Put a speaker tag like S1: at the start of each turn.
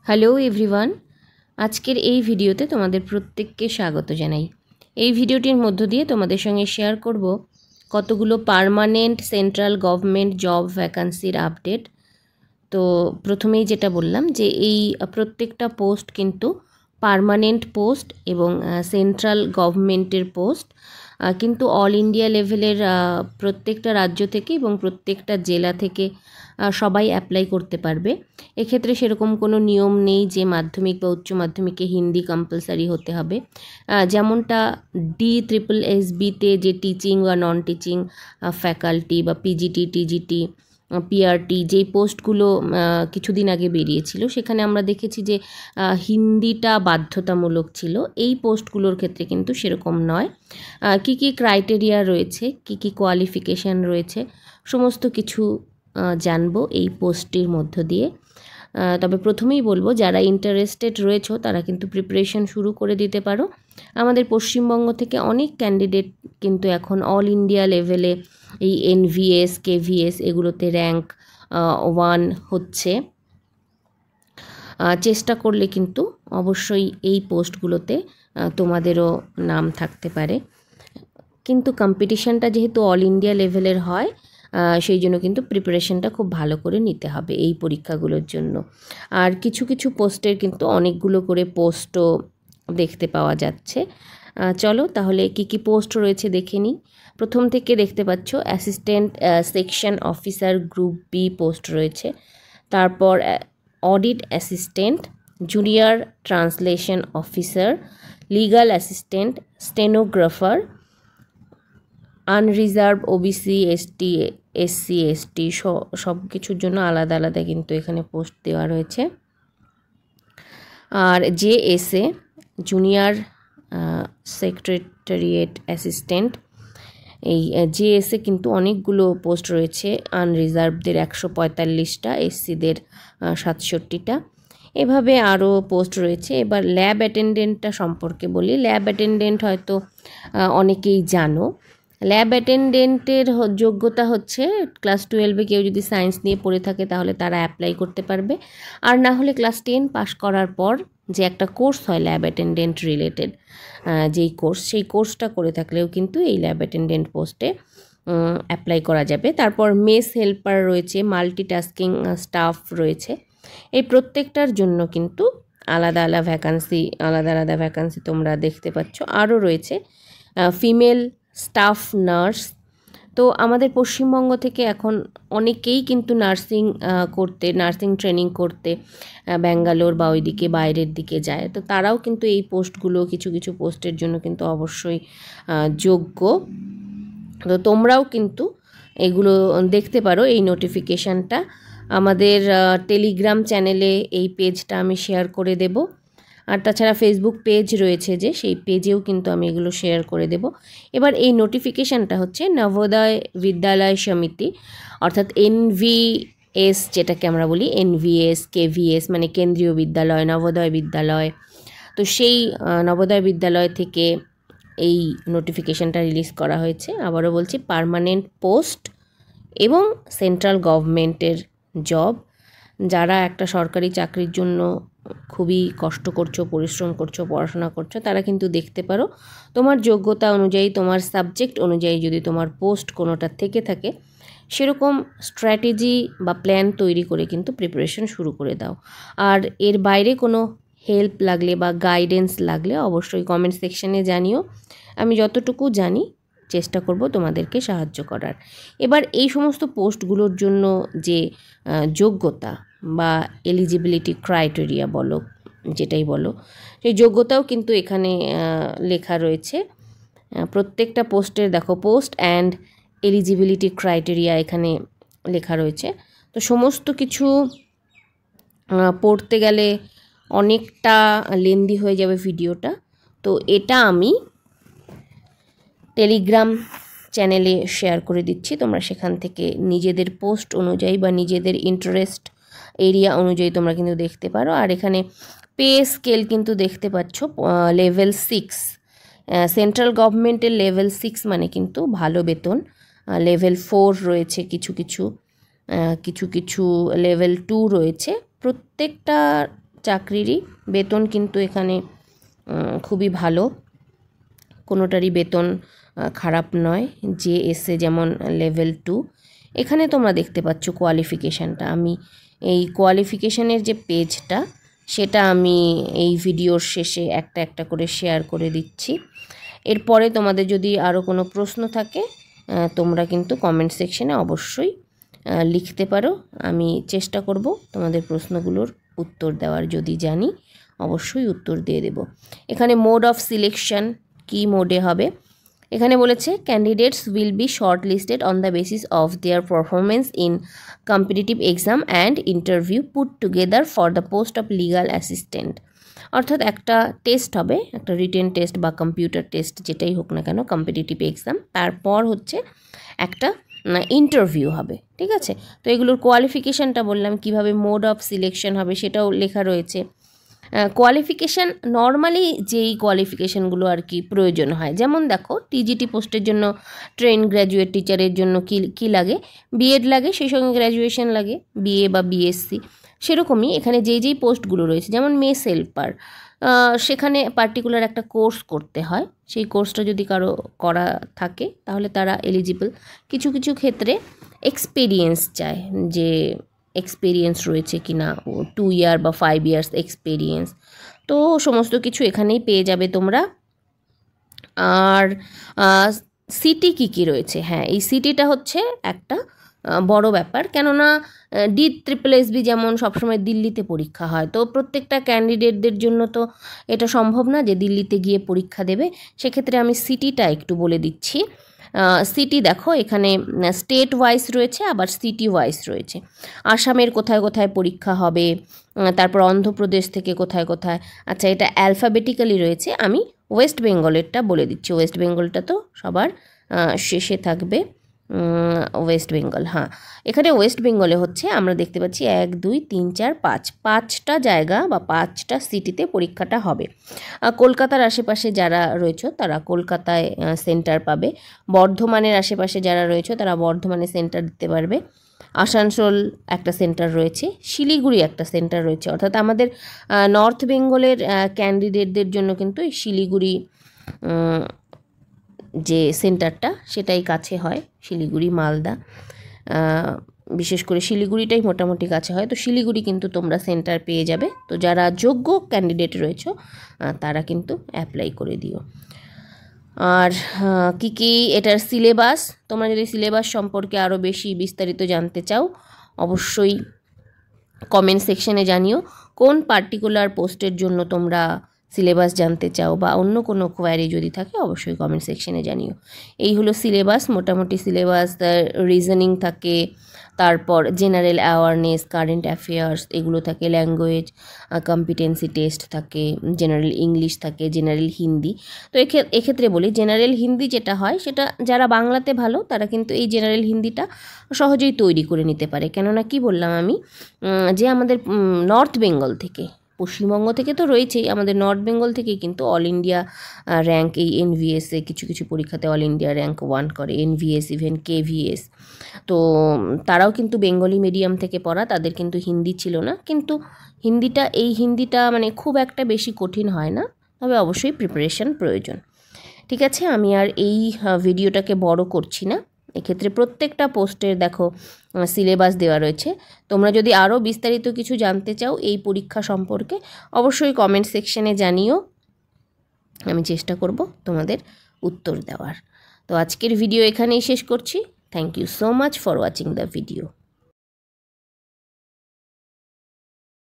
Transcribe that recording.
S1: Hello everyone, আজকের এই ভিডিওতে তোমাদের প্রত্যেককে স্বাগত জানাই। এই ভিডিওটির মধ্য দিয়ে তোমাদের সঙ্গে শেয়ার করব কতগুলো পার্মানেন্ট সেন্ট্রাল গভর্নমেন্ট জব ভ্যাকান্সির আপডেট। তো প্রথমেই যেটা বললাম যে এই প্রত্যেকটা পোস্ট কিন্তু পার্মানেন্ট পোস্ট এবং সেন্ট্রাল গভর্নমেন্টের পোস্ট, কিন্তু অল ইন্ডিয়া লেভেলের প্রত্যেকটা রাজ্য থেকে এবং প্রত্যেকটা জেলা থেকে সবাই অ্যাপ্লাই করতে পারবে। এক্ষেত্রে সেরকম কোনো নিয়ম নেই যে মাধ্যমিক বা উচ্চ মাধ্যমিকে হিন্দি কম্পালসারি হতে হবে। যেমনটা DSSBতে যে টিচিং বা নন টিচিং ফ্যাকাল্টি বা পিজিটি, টিজিটি, পিআরটি যেই পোস্টগুলো কিছুদিন আগে বেরিয়েছিল, সেখানে আমরা দেখেছি যে হিন্দিটা বাধ্যতামূলক ছিল। এই পোস্টগুলোর ক্ষেত্রে কিন্তু সেরকম নয়। কি কি ক্রাইটেরিয়া রয়েছে, কি কি কোয়ালিফিকেশান রয়েছে, সমস্ত কিছু জানবো এই পোস্টটির মধ্য দিয়ে। তবে প্রথমেই বলবো, যারা ইন্টারেস্টেড রয়েছে তারা কিন্তু প্রিপারেশন শুরু করে দিতে পারো। আমাদের পশ্চিমবঙ্গ থেকে অনেক ক্যান্ডিডেট কিন্তু এখন অল ইন্ডিয়া লেভেলে এই NVS, KVS এগুলোতে র্যাঙ্ক 1 হচ্ছে। চেষ্টা করলে কিন্তু অবশ্যই এই পোস্টগুলোতে তোমাদেরও নাম থাকতে পারে। কিন্তু কম্পিটিশানটা যেহেতু অল ইন্ডিয়া লেভেলের হয়, সেই জন্য কিন্তু প্রিপারেশনটা খুব ভালো করে নিতে হবে এই পরীক্ষাগুলোর জন্য। আর কিছু কিছু পোস্টের কিন্তু অনেকগুলো করে পোস্টও দেখতে পাওয়া যাচ্ছে। চলো তাহলে কি কি পোস্ট রয়েছে দেখে নিই। প্রথম থেকে দেখতে পাচ্ছ assistant section officer group B post রয়েছে। তারপর audit assistant, junior translation officer, legal assistant, stenographer, unreserved OBC, ST, SC, ST সব কিছুর জন্য আলাদা আলাদা কিন্তু এখানে পোস্ট দেওয়া রয়েছে। আর JSA জুনিয়র সেক্রেটারিয়েট অ্যাসিস্ট্যান্ট, এই JSA কিন্তু অনেকগুলো পোস্ট রয়েছে। আনরিজার্ভদের 145টা, SCদের 67টা, এভাবে আরও পোস্ট রয়েছে। এবার ল্যাব অ্যাটেন্ডেন্টটা সম্পর্কে বলি। ল্যাব অ্যাটেন্ডেন্ট হয়তো অনেকেই জানো। ল্যাব অ্যাটেন্ডেন্টের যোগ্যতা হচ্ছে ক্লাস 12-এ কেউ যদি সায়েন্স নিয়ে পড়ে থাকে তাহলে তারা অ্যাপ্লাই করতে পারবে। আর না হলে ক্লাস 10 পাস করার পর যে একটা কোর্স হয় ল্যাব অ্যাটেন্ডেন্ট রিলেটেড, যেই কোর্স, সেই কোর্সটা করে থাকলেও কিন্তু এই ল্যাব অ্যাটেন্ডেন্ট পোস্টে অ্যাপ্লাই করা যাবে। তারপর মেস হেল্পার রয়েছে, মাল্টিটাস্কিং স্টাফ রয়েছে। এই প্রত্যেকটার জন্য কিন্তু আলাদা আলাদা ভ্যাকান্সি তোমরা দেখতে পাচ্ছ। আরও রয়েছে ফিমেল স্টাফ নার্স। তো আমাদের পশ্চিমবঙ্গ থেকে এখন অনেকেই কিন্তু নার্সিং ট্রেনিং করতে ব্যাঙ্গালোর বা ওইদিকে বাইরের দিকে যায়। তো তারাও কিন্তু এই পোস্টগুলো, কিছু কিছু পোস্টের জন্য কিন্তু অবশ্যই যোগ্য। তো তোমরাও কিন্তু এগুলো দেখতে পারো। এই নোটিফিকেশানটা আমাদের টেলিগ্রাম চ্যানেলে এই পেজটা আমি শেয়ার করে দেব। আর তাছাড়া ফেসবুক পেজ রয়েছে যে, সেই পেজেও কিন্তু আমি এগুলো শেয়ার করে দেব। এবার এই নোটিফিকেশানটা হচ্ছে নবোদয় বিদ্যালয় সমিতি, অর্থাৎ NVS যেটাকে আমরা বলি, NVS, KVS মানে কেন্দ্রীয় বিদ্যালয়, নবোদয় বিদ্যালয়। তো সেই নবোদয় বিদ্যালয় থেকে এই নোটিফিকেশানটা রিলিজ করা হয়েছে। আবারও বলছি, পার্মানেন্ট পোস্ট এবং সেন্ট্রাল গভর্নমেন্টের জব। যারা একটা সরকারি চাকরির জন্য খুবই কষ্ট করছো, পরিশ্রম করছো, পড়াশোনা করছো, তারা কিন্তু দেখতে পারো। তোমার যোগ্যতা অনুযায়ী, তোমার সাবজেক্ট অনুযায়ী যদি তোমার পোস্ট কোনোটা থেকে থাকে, সেরকম স্ট্র্যাটেজি বা প্ল্যান তৈরি করে কিন্তু প্রিপারেশন শুরু করে দাও। আর এর বাইরে কোনো হেল্প লাগলে বা গাইডেন্স লাগলে অবশ্যই কমেন্ট সেকশানে জানিও। আমি যতটুকু জানি চেষ্টা করব তোমাদেরকে সাহায্য করার। এবার এই সমস্ত পোস্টগুলোর জন্য যে যোগ্যতা বা এলিজিবিলিটি ক্রাইটেরিয়া বলো, যেটাই বলো, সেই যোগ্যতাও কিন্তু এখানে লেখা রয়েছে। প্রত্যেকটা পোস্টের দেখো পোস্ট অ্যান্ড এলিজিবিলিটি ক্রাইটেরিয়া এখানে লেখা রয়েছে। তো সমস্ত কিছু পড়তে গেলে অনেকটা লেন্দি হয়ে যাবে ভিডিওটা। তো এটা আমি টেলিগ্রাম চ্যানেলে শেয়ার করে দিচ্ছি। তোমরা সেখান থেকে নিজেদের পোস্ট অনুযায়ী বা নিজেদের ইন্টারেস্ট এরিয়া অনুযায়ী তোমরা কিন্তু দেখতে পারো। আর এখানে পে স্কেল কিন্তু দেখতে পাচ্ছ লেভেল 6, সেন্ট্রাল গভর্নমেন্টের লেভেল 6 মানে কিন্তু ভালো বেতন। লেভেল 4 রয়েছে, কিছু কিছু লেভেল 2 রয়েছে। প্রত্যেকটা চাকরিরই বেতন কিন্তু এখানে খুবই ভালো, কোনোটারই বেতন খারাপ নয়। জেএসএ যেমন লেভেল 2, এখানে তোমরা দেখতে পাচ্ছ কোয়ালিফিকেশানটা। আমি এই কোয়ালিফিকেশানের যে পেজটা সেটা আমি এই ভিডিওর শেষে একটা একটা করে শেয়ার করে দিচ্ছি। এরপরে তোমাদের যদি আরও কোনো প্রশ্ন থাকে তোমরা কিন্তু কমেন্ট সেকশনে অবশ্যই লিখতে পারো। আমি চেষ্টা করব তোমাদের প্রশ্নগুলোর উত্তর দেওয়ার, যদি জানি অবশ্যই উত্তর দিয়ে দেব। এখানে মোড অফ সিলেকশন কি মোডে হবে এখানে বলেছে, candidates will be short listed on the basis of their performance in competitive exam and interview put together for the post of legal assistant. অর্থাৎ একটা টেস্ট হবে, একটা রিটেন টেস্ট বা কম্পিউটার টেস্ট যেটাই হোক না কেন, কম্পিটিটিভ এক্সাম, তারপর হচ্ছে একটা ইন্টারভিউ হবে। ঠিক আছে, তো এগুলোর কোয়ালিফিকেশানটা বললাম, কিভাবে মোড অফ সিলেকশন হবে সেটাও লেখা রয়েছে। কোয়ালিফিকেশান নর্মালি যেই কোয়ালিফিকেশানগুলো আর কি প্রয়োজন হয়, যেমন দেখো টিজিটি পোস্টের জন্য ট্রেন গ্র্যাজুয়েট টিচারের জন্য কী লাগে, বিএড লাগে, সেই সঙ্গে গ্র্যাজুয়েশন লাগে, বিএ বা বিএসসি। সেরকমই এখানে যেই পোস্টগুলো রয়েছে, যেমন মেস হেল্পার, সেখানে পার্টিকুলার একটা কোর্স করতে হয়, সেই কোর্সটা যদি কারো করা থাকে তাহলে তারা এলিজিবল। কিছু কিছু ক্ষেত্রে এক্সপিরিয়েন্স চায়, যে এক্সপিরিয়েন্স রয়েছে কি না, 2 ইয়ার বা 5 ইয়ার্স এক্সপিরিয়েন্স, তো সমস্ত কিছু এখানেই পেয়ে যাবে তোমরা। আর সিটি কী রয়েছে, হ্যাঁ এই সিটিটা হচ্ছে একটা বড় ব্যাপার, কেননা DSSB যেমন সবসময় দিল্লিতে পরীক্ষা হয়, তো প্রত্যেকটা ক্যান্ডিডেটদের জন্য তো এটা সম্ভব না যে দিল্লিতে গিয়ে পরীক্ষা দেবে। সেক্ষেত্রে আমি সিটিটা একটু বলে দিচ্ছি। সিটি দেখো এখানে স্টেট ওয়াইজ রয়েছে, আবার সিটি ওয়াইজ রয়েছে। আসামের কোথায় কোথায় পরীক্ষা হবে, তারপর অন্ধ্রপ্রদেশ থেকে কোথায় কোথায়, আচ্ছা এটা অ্যালফাবেটিক্যালি রয়েছে। আমি ওয়েস্ট বেঙ্গলেরটা বলে দিচ্ছি, ওয়েস্ট বেঙ্গলটা তো সবার শেষে থাকবে। ওয়েস্ট বেঙ্গল, হ্যাঁ এখানে ওয়েস্ট বেঙ্গলে হচ্ছে আমরা দেখতে পাচ্ছি 1 2 3 4 5 5টা জায়গা বা 5টা সিটিতে পরীক্ষাটা হবে। কলকাতার আশেপাশে যারা রয়েছে তারা কলকাতায় সেন্টার পাবে, বর্ধমানের আশেপাশে যারা রয়েছে তারা বর্ধমানে সেন্টার দিতে পারবে, আসানসোল একটা সেন্টার রয়েছে, শিলিগুড়ি একটা সেন্টার রয়েছে। অর্থাৎ আমাদের নর্থ বেঙ্গলের ক্যান্ডিডেটদের জন্য কিন্তু এই শিলিগুড়ি যে সেন্টারটা সেটাই কাছে হয়, শিলিগুড়ি মালদা, বিশেষ করে শিলিগুড়িটাই মোটামুটি কাছে হয়, তো শিলিগুড়ি কিন্তু তোমরা সেন্টার পেয়ে যাবে। তো যারা যোগ্য ক্যান্ডিডেট রয়েছে তারা কিন্তু অ্যাপ্লাই করে দিও। আর কি এটার সিলেবাস, তোমরা যদি সিলেবাস সম্পর্কে আরও বেশি বিস্তারিত জানতে চাও অবশ্যই কমেন্ট সেকশনে জানিও। কোন পার্টিকুলার পোস্টের জন্য তোমরা সিলেবাস জানতে চাও বা অন্য কোনো কোয়ারি যদি থাকে অবশ্যই কমেন্ট সেকশনে জানিও। এই হলো সিলেবাস, মোটামুটি সিলেবাস। রিজনিং থাকে, তারপর জেনারেল অ্যাওয়ারনেস, কারেন্ট অ্যাফেয়ার্স এগুলো থাকে, ল্যাঙ্গুয়েজ কম্পিটেন্সি টেস্ট থাকে, জেনারেল ইংলিশ থাকে, জেনারেল হিন্দি। তো এক্ষেত্রে বলি জেনারেল হিন্দি যেটা হয় সেটা যারা বাংলাতে ভালো তারা কিন্তু এই জেনারেল হিন্দিটা সহজেই তৈরি করে নিতে পারে। কেননা কি বললাম আমি, যে আমাদের নর্থ বেঙ্গল থেকে, পশ্চিমবঙ্গ থেকে তো রয়েছেই, আমাদের নর্থ বেঙ্গল থেকেই কিন্তু অল ইন্ডিয়া র্যাঙ্ক, এই এনভিএসে কিছু কিছু পরীক্ষাতে অল ইন্ডিয়া র্যাঙ্ক 1 করে, এনভিএস ইভেন কেভিএস। তো তারাও কিন্তু বেঙ্গলি মিডিয়াম থেকে পড়া, তাদের কিন্তু হিন্দি ছিল না, কিন্তু হিন্দিটা মানে খুব একটা বেশি কঠিন হয় না, তবে অবশ্যই প্রিপারেশন প্রয়োজন। ঠিক আছে, আমি আর এই ভিডিওটাকে বড় করছি না। এক্ষেত্রে প্রত্যেকটা পোস্টের দেখো সিলেবাস দেওয়া রয়েছে। তোমরা যদি আরও বিস্তারিত কিছু জানতে চাও এই পরীক্ষা সম্পর্কে অবশ্যই কমেন্ট সেকশনে জানিও, আমি চেষ্টা করব তোমাদের উত্তর দেওয়ার। তো আজকের ভিডিও এখানেই শেষ করছি। Thank you so much for watching the video.